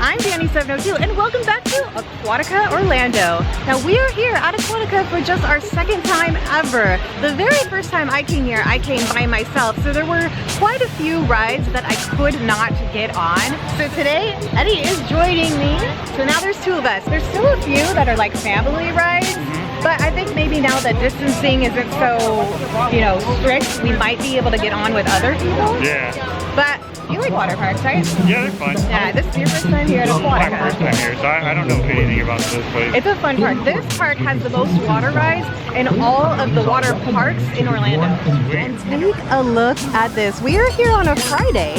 I'm Dani702 and welcome back to Aquatica, Orlando. Now we are here at Aquatica for just our second time ever. The very first time I came here, I came by myself, so there were quite a few rides that I could not get on. So today, Eddie is joining me. So now there's two of us. There's still a few that are like family rides, but I think maybe now that distancing isn't so, you know, strict, we might be able to get on with other people. Yeah. But you like water parks, right? Yeah, they're fun. Yeah, this is your first time here at Aquatica. My first time here, so I don't know anything about this place. It's a fun park. This park has the most water rides in all of the water parks in Orlando. And take a look at this. We are here on a Friday,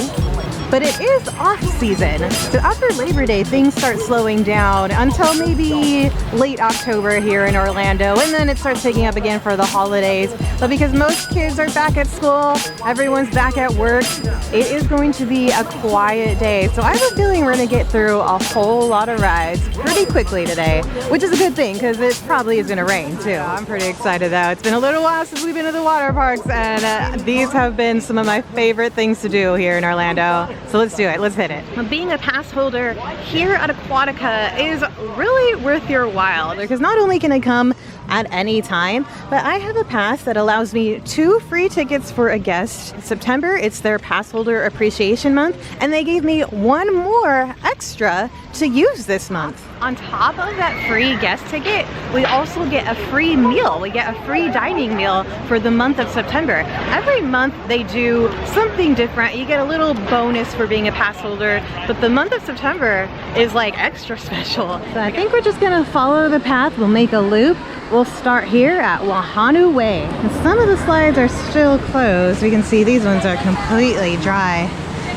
but it is off season. So after Labor Day, things start slowing down until maybe late October here in Orlando, and then it starts picking up again for the holidays. But because most kids are back at school, everyone's back at work, it is going to be a quiet day. So I have a feeling we're gonna get through a whole lot of rides pretty quickly today, which is a good thing because it probably is gonna rain too. I'm pretty excited though. It's been a little while since we've been to the water parks, and these have been some of my favorite things to do here in Orlando. So let's do it, let's hit it. Being a pass holder here at Aquatica is really worth your while because not only can I come at any time, but I have a pass that allows me 2 free tickets for a guest. In September, it's their pass holder appreciation month, and they gave me 1 more extra to use this month. On top of that free guest ticket, we also get a free meal. We get a free dining meal for the month of September. Every month they do something different. You get a little bonus for being a pass holder, but the month of September is like extra special. So I think we're just gonna follow the path. We'll make a loop. We'll start here at Wahhanu Way. And some of the slides are still closed. We can see these ones are completely dry.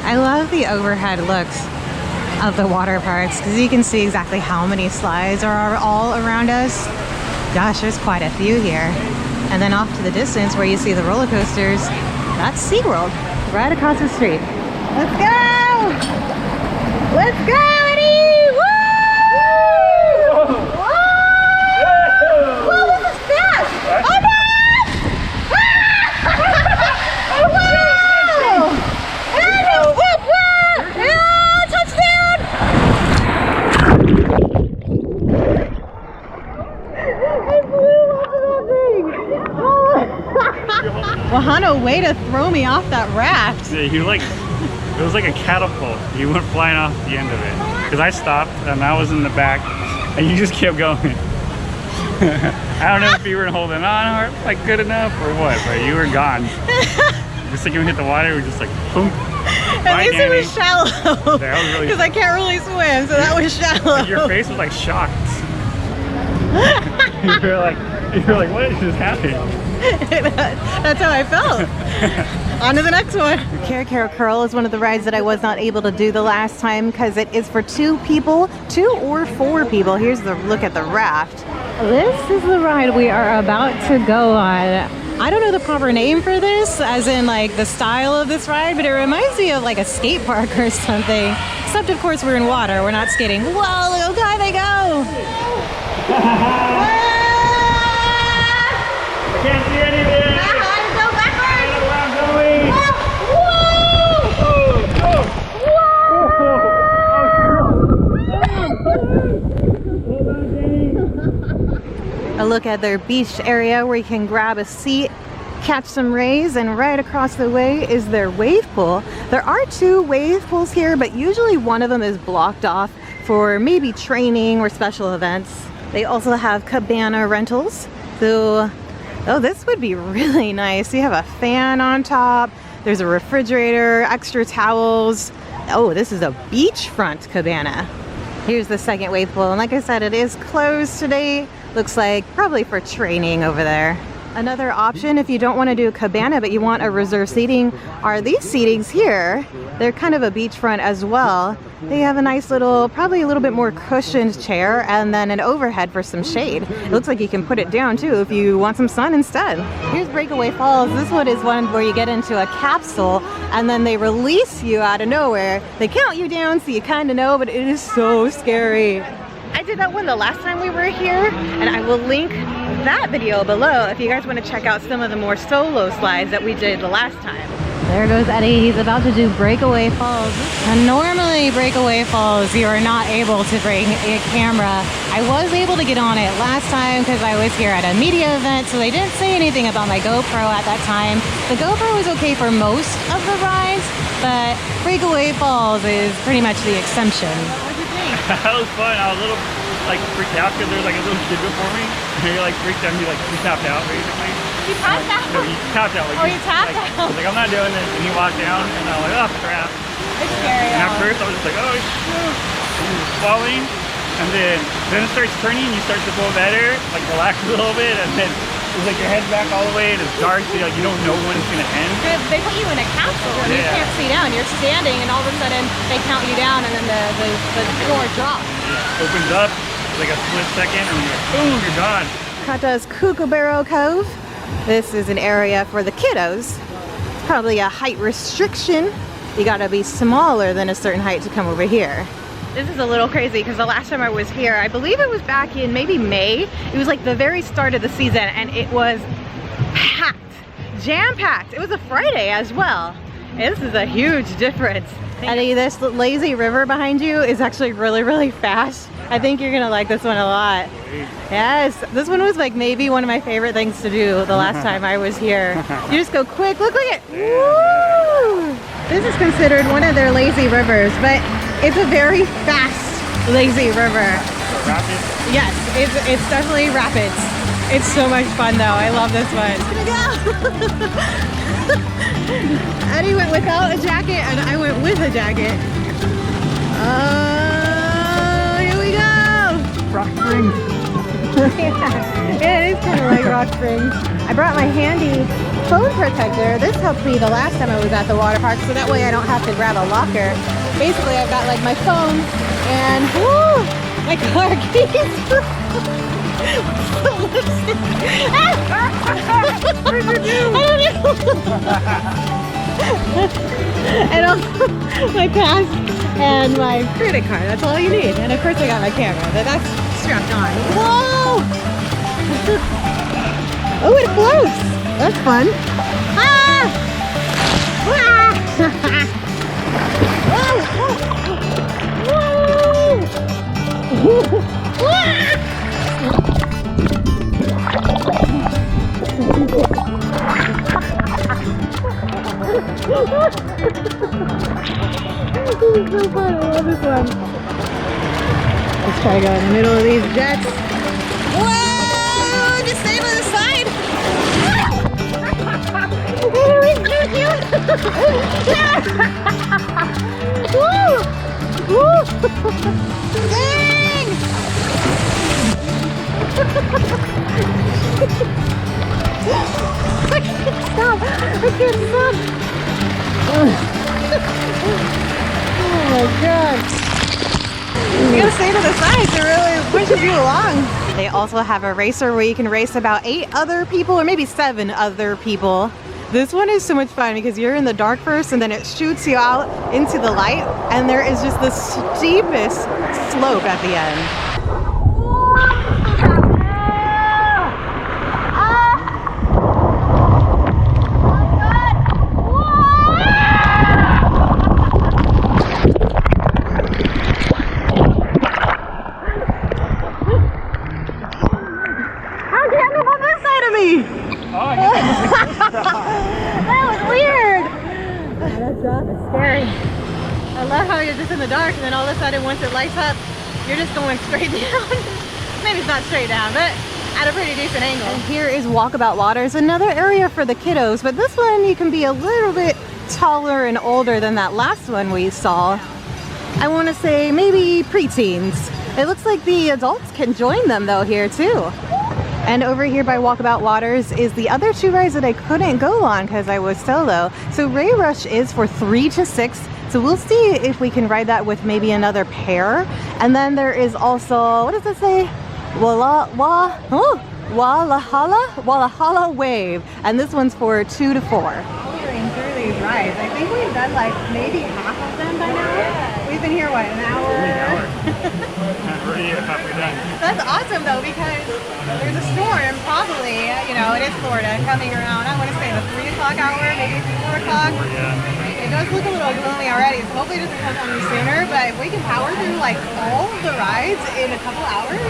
I love the overhead looks of the water parks because you can see exactly how many slides are all around us. Gosh, there's quite a few here. And then off to the distance where you see the roller coasters, that's SeaWorld right across the street. Let's go! Let's go, Eddie! Woo! Whoa! Whoa, this is fast! Oh no! Oh wow! Eddie, whoop, whoop! Yeah, touchdown! I flew off of that thing! Oh. Wahhanu, way to throw me off that raft. Yeah, it was like a catapult. You went flying off the end of it. Because I stopped and I was in the back and you just kept going. I don't know if you were holding on or like good enough or what, but you were gone. The second we hit the water, we were just like, boom. At least it was shallow. That was really, because I can't really swim, so that was shallow. Your face was like shocked. you were like, what is just happening? That's how I felt. On to the next one. CareCurl is one of the rides that I was not able to do the last time because it is for 2 people, 2 or 4 people. Here's the look at the raft. This is the ride we are about to go on. I don't know the proper name for this, as in like the style of this ride, but it reminds me of like a skate park or something. Except of course we're in water, we're not skating. Whoa, look how high they go! I can't see anything! Go backwards! Where I'm going! A look at their beach area where you can grab a seat, catch some rays, and right across the way is their wave pool. There are 2 wave pools here, but usually one of them is blocked off for maybe training or special events. They also have cabana rentals. So, oh, this would be really nice. You have a fan on top, there's a refrigerator, extra towels. Oh, this is a beachfront cabana. Here's the second wave pool, and like I said, it is closed today. Looks like probably for training over there. Another option if you don't want to do a cabana but you want a reserved seating are these seatings here. They're kind of a beachfront as well. They have a nice little, probably a little bit more cushioned chair and then an overhead for some shade. It looks like you can put it down too if you want some sun instead. Here's Breakaway Falls. This one is one where you get into a capsule and then they release you out of nowhere. They count you down so you kind of know, but it is so scary. I did that one the last time we were here, and I will link that video below if you guys want to check out some of the more solo slides that we did the last time. There goes Eddie. He's about to do Breakaway Falls. And normally Breakaway Falls, you are not able to bring a camera. I was able to get on it last time because I was here at a media event, so they didn't say anything about my GoPro at that time. The GoPro was okay for most of the rides, but Breakaway Falls is pretty much the exception. What did you think? That was fun. I was a little like freaked out because there was like a little kid before me. And you're like freaked out and you tapped out basically. You tapped out? No, you tapped out. Like, oh, you tapped out? I out? was like, I'm not doing this. And he walked down and I was like, oh crap. It's scary. And at first I was just like, oh shoot. And he was falling. And then it starts turning and you start to go better, like relax a little bit. And then it's like your head's back all the way and it's dark, so like, you don't know when it's going to end. They put you in a capsule and you can't see down. You're standing and all of a sudden they count you down and then the door drops. Yeah, opens up, like a split second, and you're like, boom, you're gone. Kata's Kookaburra Cove. This is an area for the kiddos. It's probably a height restriction. You gotta be smaller than a certain height to come over here. This is a little crazy because the last time I was here, I believe it was back in maybe May. It was like the very start of the season and it was packed, jam-packed. It was a Friday as well. And this is a huge difference. Eddie, this lazy river behind you is actually really, really fast. I think you're gonna like this one a lot. Yes, this one was like maybe one of my favorite things to do the last time I was here. You just go quick, look at it. Woo! This is considered one of their lazy rivers, but it's a very fast lazy river. Rapids? Yes, it's definitely rapids. It's so much fun though. I love this one. Eddie went without a jacket and I went with a jacket. Here we go. Rock Springs. Yeah, it is kind of like Rock Springs. I brought my handy phone protector. This helped me the last time I was at the water park, so that way I don't have to grab a locker. Basically, I've got like my phone and woo, my car keys. What did you do? I don't know. And also my pass and my credit card. That's all you need. And of course I got my camera. That's strapped on. Whoa! Oh, it floats. That's fun. Ah! This is so fun. I love this one. Let's try to go in the middle of these jets. Whoa! Just stay by the side. Woo! Woo! Dang! I can't stop. I can't stop. Oh my god. You gotta stay to the sides, it really pushes you along. They also have a racer where you can race about 8 other people or maybe 7 other people. This one is so much fun because you're in the dark first and then it shoots you out into the light and there is just the steepest slope at the end. Scary. I love how you're just in the dark and then all of a sudden once it lights up, you're just going straight down. Maybe it's not straight down, but at a pretty decent angle. And here is Walkabout Waters, another area for the kiddos, but this one you can be a little bit taller and older than that last one we saw. I want to say maybe preteens. It looks like the adults can join them though here too. And over here by Walkabout Waters is the other 2 rides that I couldn't go on because I was solo. So Ray Rush is for 3 to 6. So we'll see if we can ride that with maybe another pair. And then there is also, what does it say? Wahhanu Way. And this one's for 2 to 4. We're through these rides. I think we've done like maybe half of them by now. Yeah. We've been here, what, an hour? We're halfway done. That's awesome though, because there's a storm probably, you know, it is Florida, coming around, I want to say the 3 o'clock hour, maybe 4 o'clock. Yeah. It does look a little gloomy already, so hopefully it doesn't come on any sooner, but if we can power through like all of the rides in a couple hours,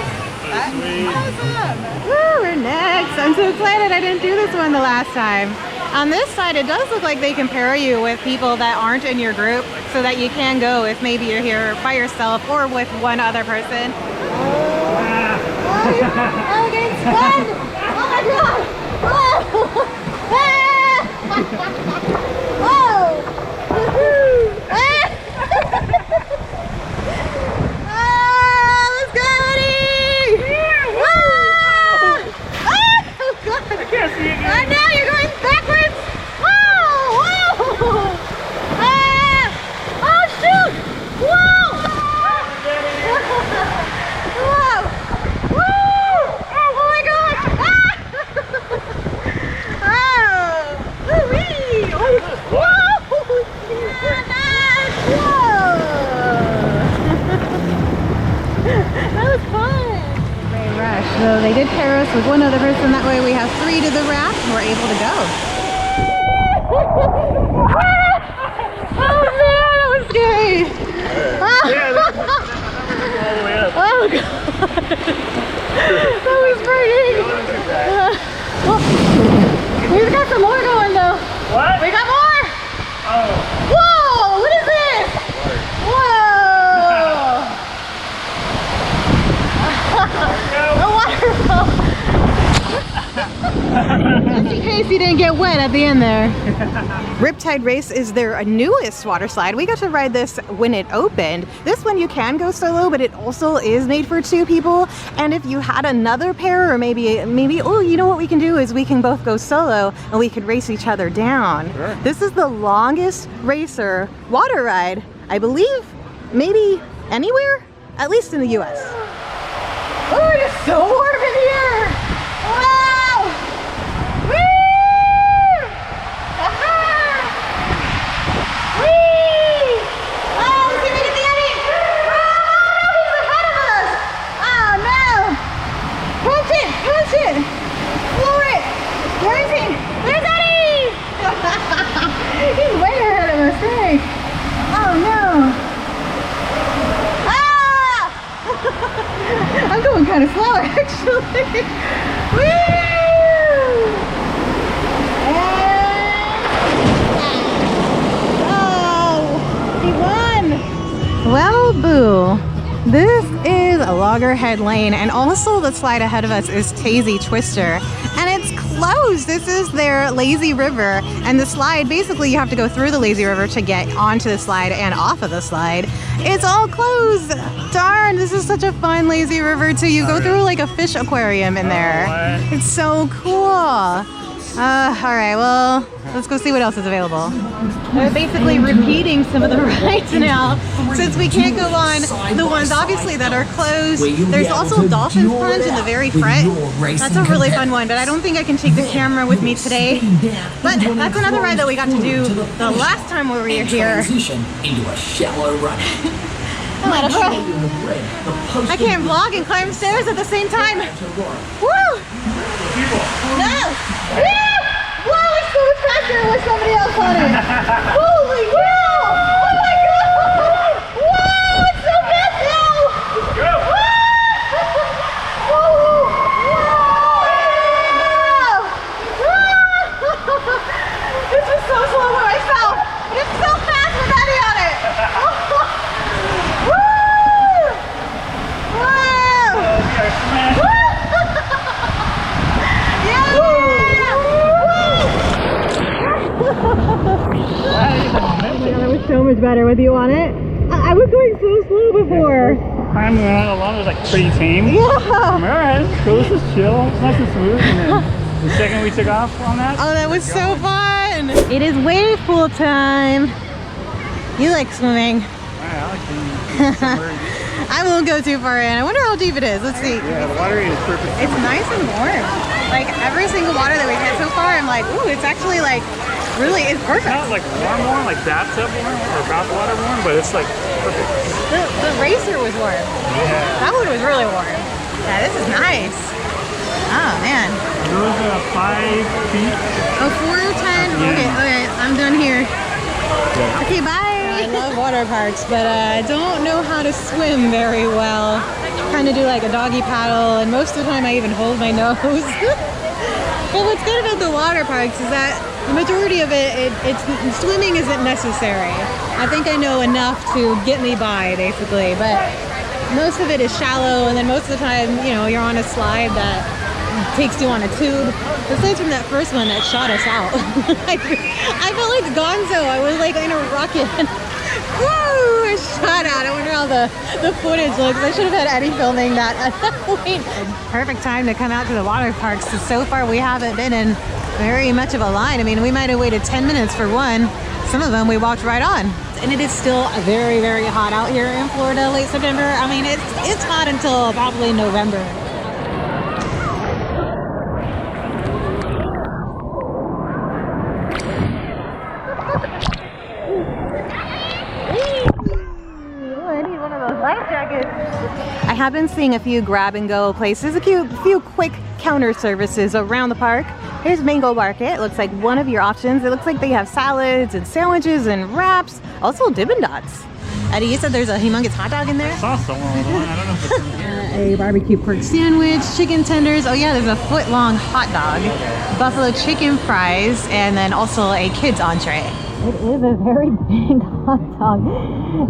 that's awesome. Woo, we're next. I'm so excited I didn't do this one the last time. On this side, it does look like they can pair you with people that aren't in your group so that you can go if maybe you're here by yourself or with one other person. Oh, I'm getting spun! Oh my god! Oh! Oh! Let's go, buddy! Oh god! I can't see it. I know, you're going backwards! Whoa! Oh shoot! Whoa! Whoa! Woo! Oh my gosh! Oh! Woo-wee! Whoa! That was fun! Great rush. So they did pair us with one other person. That way we have 3 to the raft and we're able to go. Oh man, that was scary! Yeah, that's all the way up. Oh god! That was frightening! We've got some more going though. What? We got more! Oh. Whoa! What is this? Whoa! A waterfall! Just in case you didn't get wet at the end there. Riptide Race is their newest water slide. We got to ride this when it opened. This one you can go solo, but it also is made for 2 people. And if you had another pair, or maybe, oh, you know what we can do is we can both go solo and we could race each other down. Sure. This is the longest racer water ride, I believe, maybe anywhere, at least in the US. Oh, it is so warm in here! Wow! Woo! Aha! Whee! Oh, let's see if we get the Eddie! Oh, he's ahead of us! Oh, no! Punch it! Punch it! Floor it! Where is he? There's Eddie! He's way ahead of us, thanks! Oh, no! I'm going kind of slow actually. Woo! Oh, he won! Well, boo. This is a loggerhead lane, and also the slide ahead of us is Tazy Twister, and it's closed. This is their lazy river, and the slide, basically you have to go through the lazy river to get onto the slide and off of the slide. It's all closed. Darn, this is such a fun lazy river too. You go through like a fish aquarium in there. It's so cool. All right, well, let's go see what else is available. They're basically repeating some of the rides now, since we can't go on the ones obviously that are closed. There's also Dolphin Plunge in the very front. That's a really fun one, but I don't think I can take the camera with me today. But that's another ride that we got to do the last time we were here. Into a shallow run. I'm out of breath. I can't vlog and climb stairs at the same time. Woo! No! Whoa, it's so much faster with somebody else on it. Holy cow! Oh my god! Whoa, it's so fast now! Let's go! This was so slow for myself. It's so fast with Eddie on it. Woo! Wow! That was so much better with you on it. I was going so slow before. Climbing along was like pretty tame. Yeah. Alright, this is cool. This is chill. It's nice and smooth. And then the second we took off on that. Oh, that was so fun. It is wave pool time. You like swimming. I like swimming. I won't go too far in. I wonder how deep it is. Let's see. Yeah, the water is perfect. It's nice and warm. Like every single water that we've had so far, I'm like, ooh, it's actually like really is It's perfect. not like warm, like bathtub warm or bathwater warm, but it's like perfect. The racer was warm. Yeah. That one was really warm. Yeah, this is nice. Oh man. Those are 5 feet. Oh, 4 or 10? Okay, I'm done here. Okay, bye. I love water parks, but I don't know how to swim very well. Kind of do like a doggy paddle, and most of the time I even hold my nose. But what's good about the water parks is that the majority of it's swimming isn't necessary. I think I know enough to get me by, basically, but most of it is shallow, and then most of the time, you know, you're on a slide that takes you on a tube. Aside from that first one that shot us out. I felt like Gonzo. I was like in a rocket. Woo! I shot out. I wonder how the footage looks. I should have had Eddie filming that at that point. Perfect time to come out to the water parks. So far we haven't been in very much of a line. I mean, we might have waited 10 minutes for one. Some of them we walked right on. And it is still very, very hot out here in Florida, late September. I mean, it's hot until probably November. I have been seeing a few grab and go places, a few quick counter services around the park. Here's Mango Market. Looks like one of your options. It looks like they have salads and sandwiches and wraps, also Dippin' Dots. Eddie, you said there's a humongous hot dog in there? I saw someone with one. I don't know if it's in here. A barbecue pork sandwich, chicken tenders. Oh yeah, there's a foot-long hot dog, buffalo chicken fries, and then also a kid's entree. It is a very big hot dog.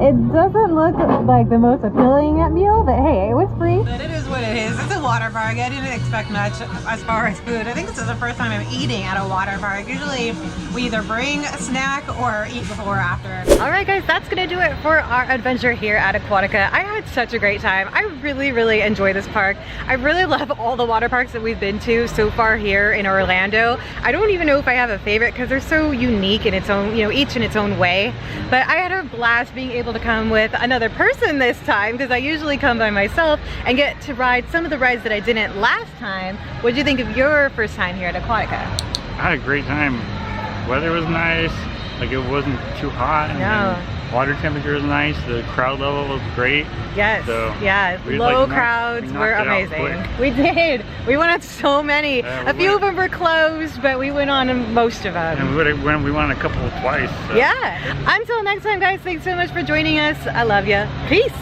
It doesn't look like the most appealing meal, but hey, it was free. But it is what it is. It's a water park. I didn't expect much as far as food. I think this is the first time I'm eating at a water park. Usually we either bring a snack or eat before or after. All right, guys, that's gonna do it for our adventure here at Aquatica. I had such a great time. I really, really enjoy this park. I really love all the water parks that we've been to so far here in Orlando. I don't even know if I have a favorite because they're so unique in its own, you know, each in its own way. But I had a blast being able to come with another person this time because I usually come by myself and get to ride some of the rides that I didn't last time. What did you think of your first time here at Aquatica? I had a great time. Weather was nice. Like, it wasn't too hot. No. Water temperature was nice. The crowd level was great. Yes, So, yeah, we, low like, crowds we knocked were it out amazing. quick. We did. We went on so many. Yeah, A few of them were closed, but we went on most of them. And we went a couple twice. So. Yeah. Until next time, guys, thanks so much for joining us. I love you. Peace.